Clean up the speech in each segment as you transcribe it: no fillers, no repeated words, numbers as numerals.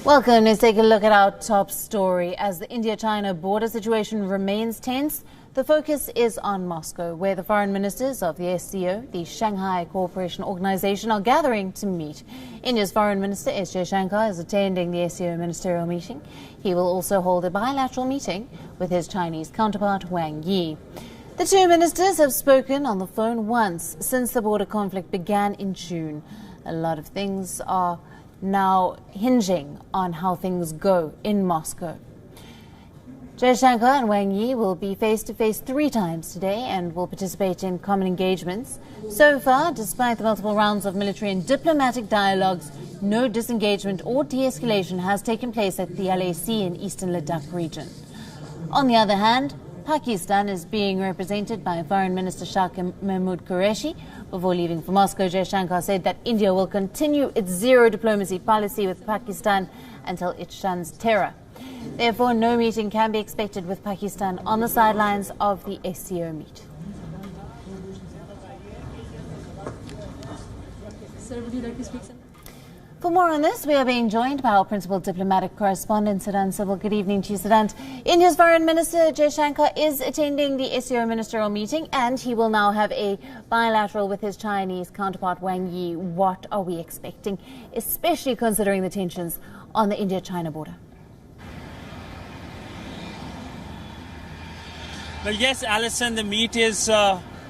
Welcome. Let's take a look at our top story. As the India-China border situation remains tense, the focus is on Moscow, where the foreign ministers of the SCO, the Shanghai Cooperation Organization, are gathering to meet. India's Foreign Minister S. Jaishankar is attending the SCO ministerial meeting. He will also hold a bilateral meeting with his Chinese counterpart, Wang Yi. The two ministers have spoken on the phone once since the border conflict began in June. A lot of things are now hinging on how things go in Moscow. Jaishankar and Wang Yi will be face-to-face 3 times today and will participate in common engagements. So far, despite the multiple rounds of military and diplomatic dialogues, no disengagement or de-escalation has taken place at the LAC in eastern Ladakh region. On the other hand, Pakistan is being represented by Foreign Minister Shah Mahmood Qureshi. Before leaving for Moscow, Jaishankar said that India will continue its zero diplomacy policy with Pakistan until it shuns terror. Therefore, no meeting can be expected with Pakistan on the sidelines of the SCO meet. Sir, would you like to speak, sir? For more on this, we are being joined by our principal diplomatic correspondent, Siddhant Civil. Good evening to you, Siddhant. India's Foreign Minister Jaishankar is attending the SCO ministerial meeting, and he will now have a bilateral with his Chinese counterpart, Wang Yi. What are we expecting, especially considering the tensions on the India-China border? Well, yes, Alison, the meet is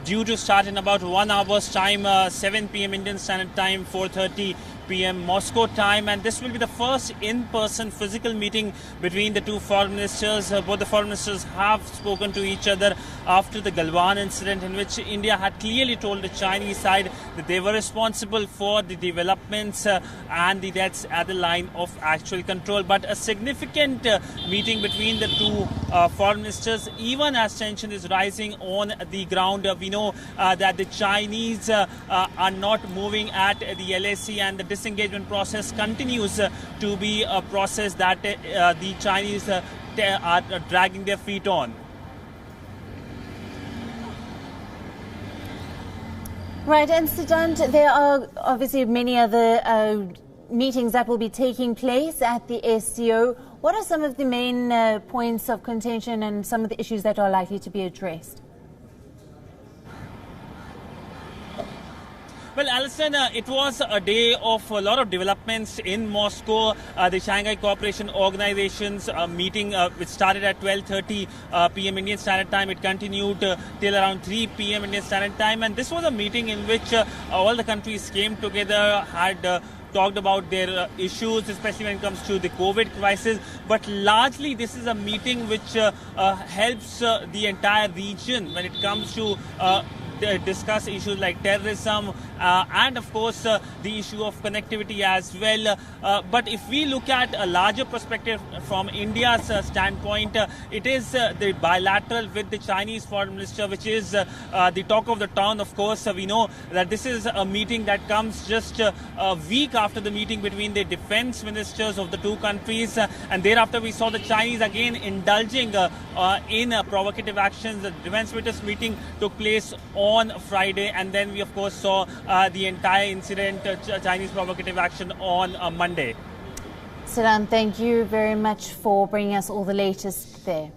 due to start in about 1 hour's time, 7 p.m. Indian Standard Time, 4:30 p.m. Moscow time, and this will be the first in-person physical meeting between the two foreign ministers. Both the foreign ministers have spoken to each other after the Galwan incident, in which India had clearly told the Chinese side that they were responsible for the developments and the deaths at the line of actual control. But a significant meeting between the two foreign ministers, even as tension is rising on the ground. We know that the Chinese are not moving at the LAC, and the disengagement process continues to be a process that the Chinese are dragging their feet on. Right, and Siddhant, there are obviously many other meetings that will be taking place at the SCO. What are some of the main points of contention and some of the issues that are likely to be addressed? Well, Alison, it was a day of a lot of developments in Moscow. The Shanghai Cooperation Organization's meeting, which started at 12:30 p.m. Indian Standard Time, it continued till around 3 p.m. Indian Standard Time. And this was a meeting in which all the countries came together, had talked about their issues, especially when it comes to the COVID crisis. But largely, this is a meeting which helps the entire region when it comes to discuss issues like terrorism and, of course, the issue of connectivity as well. But if we look at a larger perspective from India's standpoint, it is the bilateral with the Chinese foreign minister, which is the talk of the town. Of course, we know that this is a meeting that comes just a week after the meeting between the defense ministers of the two countries. And thereafter, we saw the Chinese again indulging in provocative actions. The defense ministers meeting took place on Friday, and then we of course saw the entire incident, Chinese provocative action on Monday. Siddhant, thank you very much for bringing us all the latest there.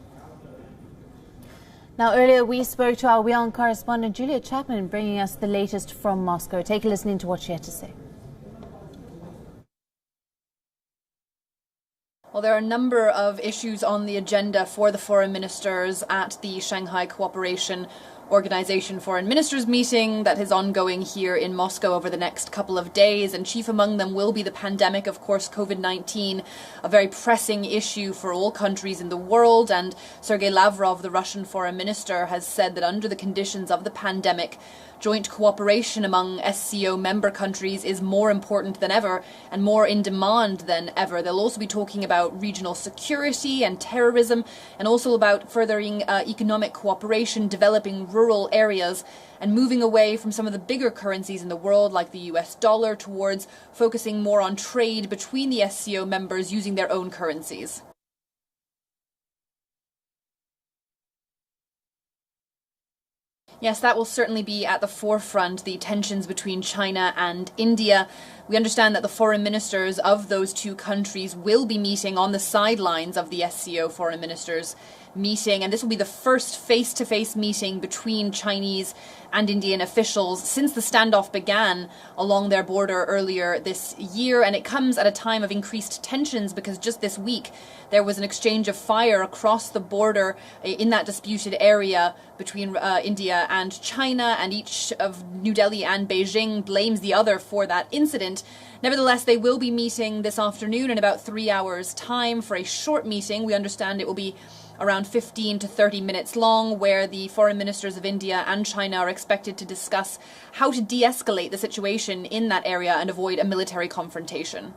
Now, earlier we spoke to our WION correspondent Julia Chapman, bringing us the latest from Moscow. Take a listen to what she had to say. Well, there are a number of issues on the agenda for the foreign ministers at the Shanghai Cooperation Organization Foreign Ministers meeting that is ongoing here in Moscow over the next couple of days, and chief among them will be the pandemic, of course, COVID-19, a very pressing issue for all countries in the world. And Sergei Lavrov, the Russian foreign minister, has said that under the conditions of the pandemic, joint cooperation among SCO member countries is more important than ever and more in demand than ever. They'll also be talking about regional security and terrorism, and also about furthering economic cooperation, developing rural areas, and moving away from some of the bigger currencies in the world like the US dollar towards focusing more on trade between the SCO members using their own currencies. Yes, that will certainly be at the forefront, the tensions between China and India. We understand that the foreign ministers of those two countries will be meeting on the sidelines of the SCO foreign ministers meeting, and this will be the first face-to-face meeting between Chinese and Indian officials since the standoff began along their border earlier this year, and it comes at a time of increased tensions because just this week there was an exchange of fire across the border in that disputed area between India and China, and each of New Delhi and Beijing blames the other for that incident. Nevertheless, they will be meeting this afternoon in about 3 hours' time for a short meeting. We understand it will be around 15 to 30 minutes long, where the foreign ministers of India and China are expected to discuss how to de-escalate the situation in that area and avoid a military confrontation.